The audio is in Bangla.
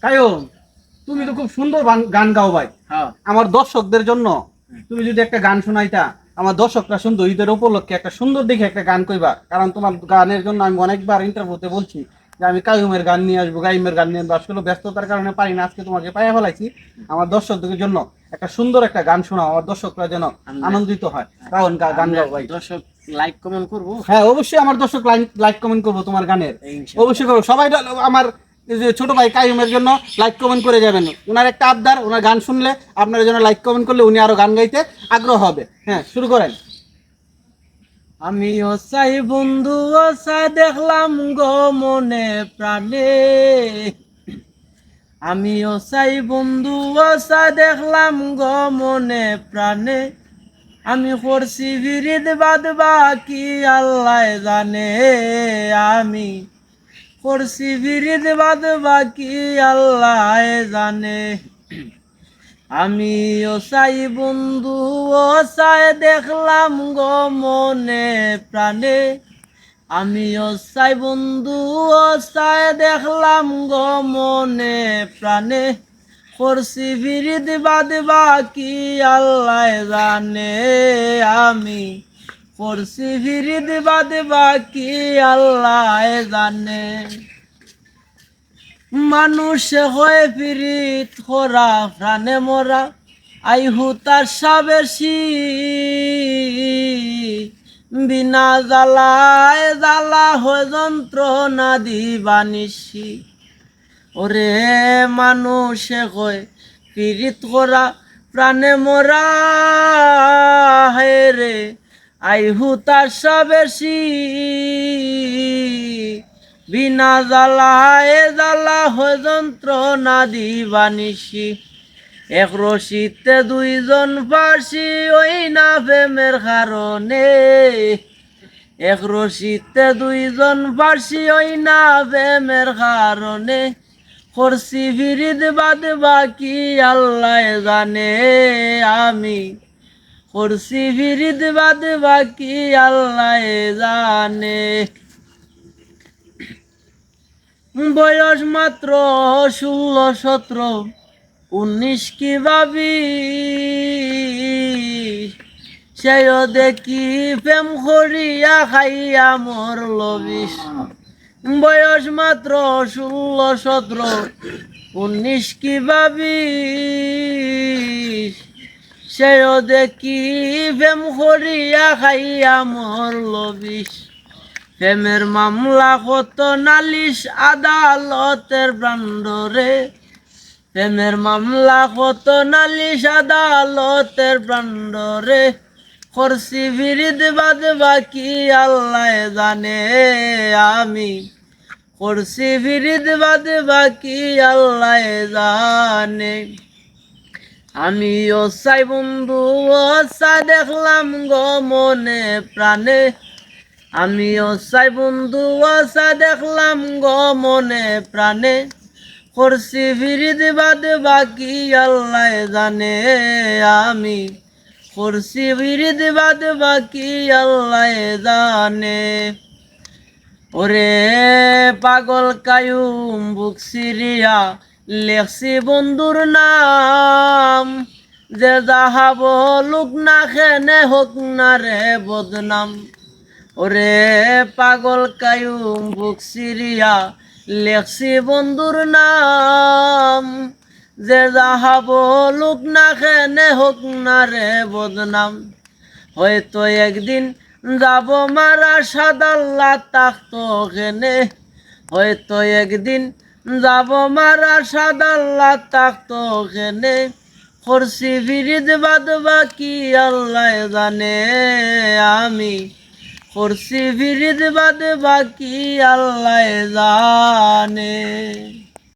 কায়ুম, তুমি তো খুব সুন্দর গান গাও ভাই। হ্যাঁ আমার দর্শকদের জন্য তুমি যদি একটা গান শোনাইতা, আমার দর্শকরা সুন্দর ঈদের উপলক্ষে একটা সুন্দর দেখে একটা গান কইবা। কারণ তোমার গানের জন্য আমি অনেকবার ইন্টারভিউতে বলছি যে আমি কায়ুমের গান নিয়ে আসবো, কায়ুমের গান নিয়ে আসবো। আসলে ব্যস্ততার কারণে পারি না, আজকে তোমাকে পাইয়া ফেলাইছি। আমার দর্শকদের জন্য একটা সুন্দর একটা গান শোনাও, আমার দর্শকরা যেন আনন্দিত হয়। কারণ গান গাও ভাই। দর্শক লাইক কমেন্ট করবো। হ্যাঁ অবশ্যই, আমার দর্শক লাইক কমেন্ট করবো তোমার গানের, ইনশাআল্লাহ। অবশ্যই করবো। সবাই আমার এই যে ছোট ভাই কাইমের জন্য লাইক কমেন্ট করে যাবেন। ওনার একটা আবদার, ওনার গান শুনলে আপনার জন্য লাইক কমেন্ট করলে উনি আরো গান গাইতে আগ্রহ হবে। হ্যাঁ শুরু করেন। আমিও চাই বন্ধু চাই দেখলাম গো মনে প্রাণে, আমিও চাই বন্ধু চাই দেখলাম গো মনে প্রাণে, আমি করছি বিরিদ বাদ বাকি আল্লাহ জানে, আমি করছি বিরিদ বাদ বাকি আল্লাহ জানে। আমিও চাই বন্ধু চাই দেখলাম গো মনে প্রাণে, আমিও চাই বন্ধু চাই দেখলাম গো মনে প্রাণে, করছি বিরিদ বাদ বাকি আল্লাহ জানে, আমি করছি বিরিদ বাদ বাকি আল্লাহ জানে। মানুষ হয়ে পিরিত খরা প্রাণে মরা, আইহু তার সাবেশি, বিনা জ্বালায় জ্বালা হয় যন্ত্রণা দিবানিসি। ওরে মানুষে হয় পিরিত করা প্রাণে মরা, হে রে আইহু তার সাবেশি, বিনা জ্বালায় জ্বালা হয় যন্ত্রণা দিবানিসি। এক রশিতে দুইজন ফাঁসি ওই না প্রেমের কারণে, এক রশিতে দুইজন ফাঁসি ওই না প্রেমের কারণে, করছি বিরিদ বাদ বাকি আল্লাহ জানে, আমি করছি বিরিদ বাদ বাকি আল্লাহ জানে। বয়স মাত্র 16-17, 19 কি ভাবি, সেও দেখি প্রেম করিয়া খাইয়া মোর লবিস। বয়স মাত্র 16-17, 19 কি ভাবি, সেও দেখি প্রেম করিয়া খাইয়া মোর লবিস। প্রেমের মামলা কত নালিশ আদালতের ব্রান্ডরে, প্রেমের মামলা কত নালিশ আদালতের ব্রান্ডরে, করছি বিরিদ বাদ বাকি আল্লাহ জানে, আমি করছি বিরিদ বাদ বাকি আল্লাহ জানে। আমিও চাই বন্ধু চাই দেখলাম গো মনে প্রাণে, আমিও চাই বন্ধু চাই দেখলাম গো মনে প্রাণে, করছি বিরিদ বাদ বাকি আল্লাহ জানে, আমি করছি বিরিদ বাদ বাকি আল্লাহ জানে। ওরে পাগল কায়ুম বুক সিরিয়া লেখছি বন্ধুর নাম, যে যাহা বলুক না খেনে হোক না রে বদনাম। ওরে পাগল কায়ুম বুক সিরিয়া লেখছি বন্ধুর নাম, যে যাহা বলুক না খেনে হোক না রে বদনাম। হয়তো একদিন যাব মারা সাদাল্লা তাক্ত খেনে, হয়তো একদিন যাব মারা সাদাল্লা তাক্ত খেনে, করছি বিরিদ বাদ বাকি আল্লাহ জানে, আমি করছি বিরিদ বাদ বাকি আল্লাহ জানে।